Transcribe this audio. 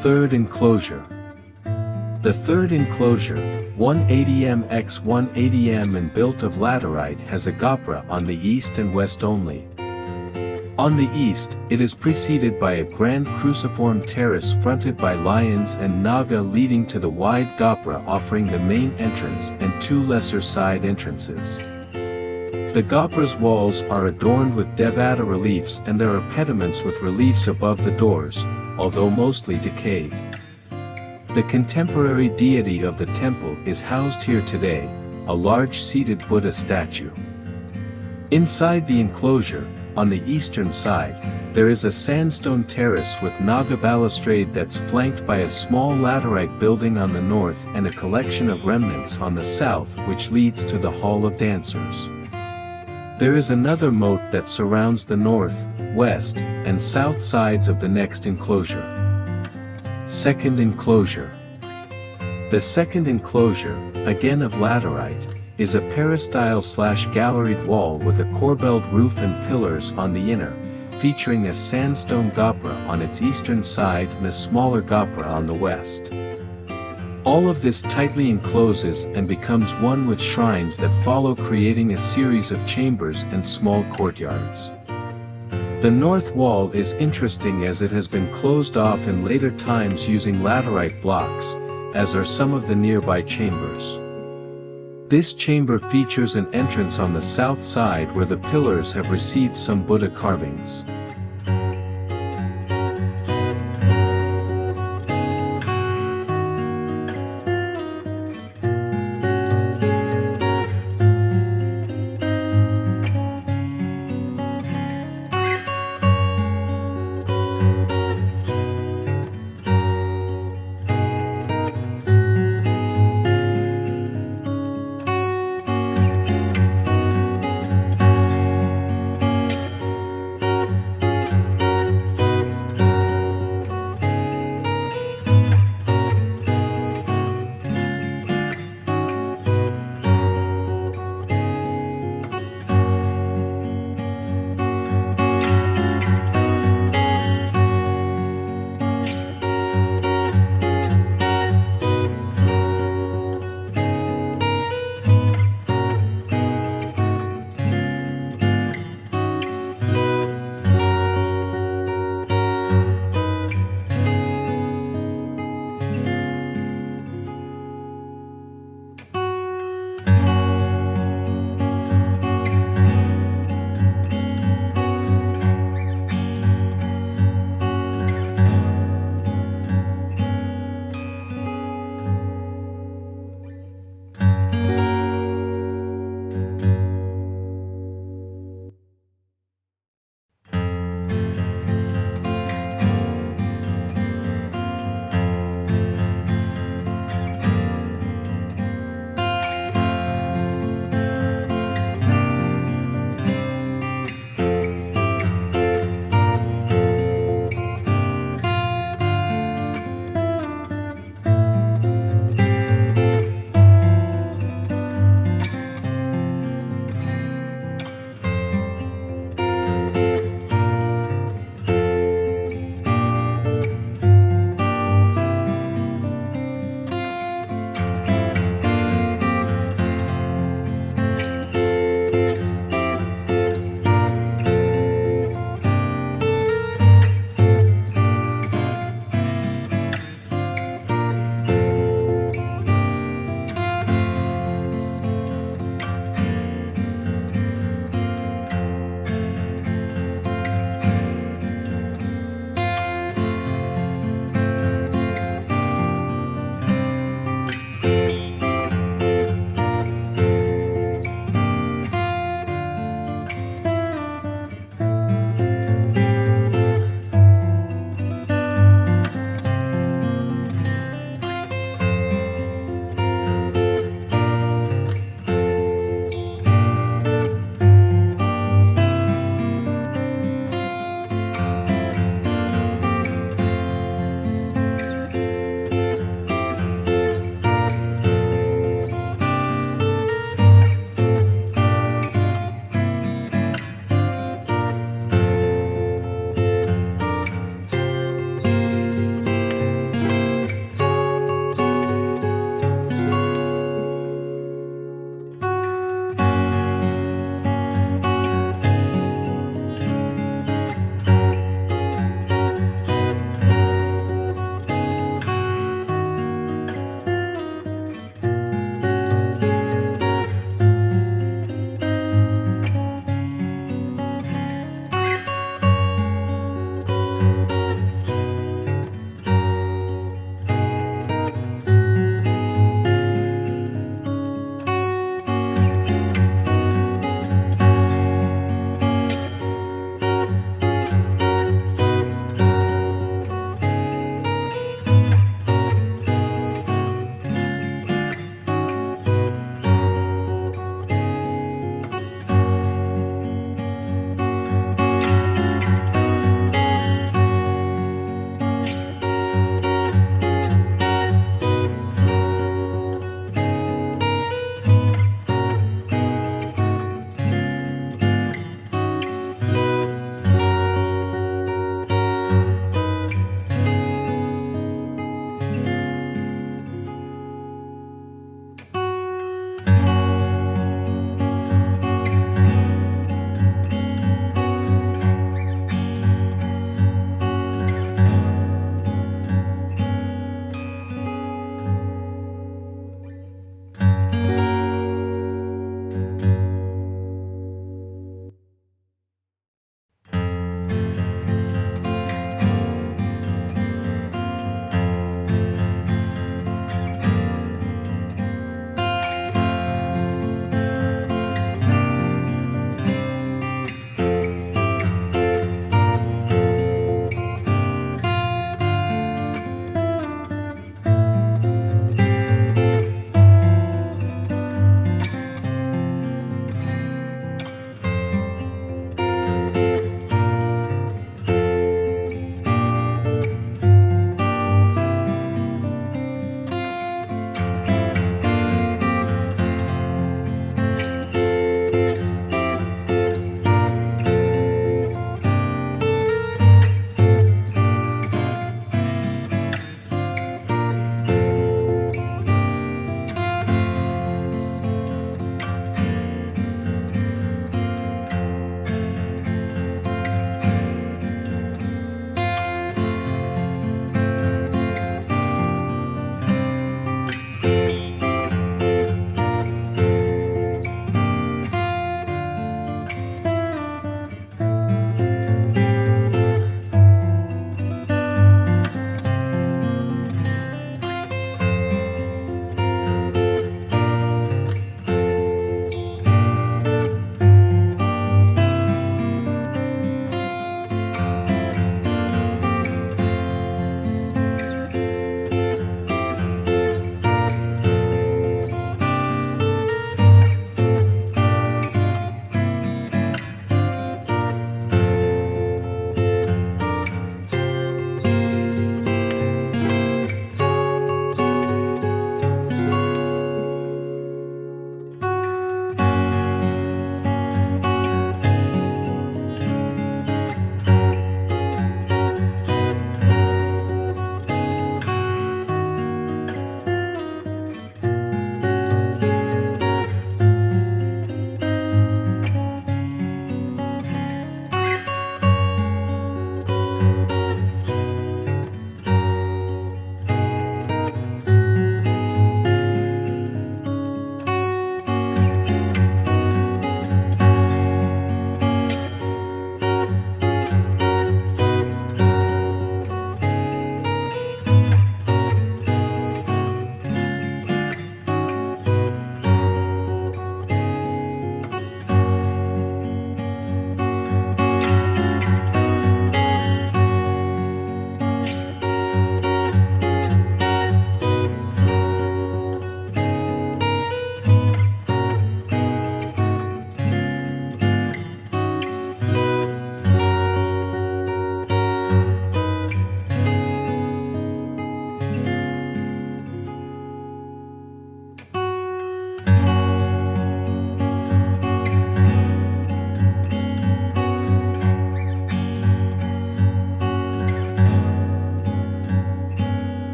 Third enclosure. The third enclosure, 180m x 180m and built of laterite, has a gopura on the east and west only. On the east, it is preceded by a grand cruciform terrace fronted by lions and naga leading to the wide gopura offering the main entrance and two lesser side entrances. The gopura's walls are adorned with devata reliefs and there are pediments with reliefs above the doors, although mostly decayed. The contemporary deity of the temple is housed here today, a large seated Buddha statue. Inside the enclosure, on the eastern side, there is a sandstone terrace with naga balustrade that's flanked by a small laterite building on the north and a collection of remnants on the south which leads to the Hall of Dancers. There is another moat that surrounds the north, west, and south sides of the next enclosure. Second enclosure. The second enclosure, again of laterite, is a peristyle/galleried wall with a corbelled roof and pillars on the inner, featuring a sandstone gopura on its eastern side and a smaller gopura on the west. All of this tightly encloses and becomes one with shrines that follow, creating a series of chambers and small courtyards. The north wall is interesting as it has been closed off in later times using laterite blocks, as are some of the nearby chambers. This chamber features an entrance on the south side where the pillars have received some Buddha carvings.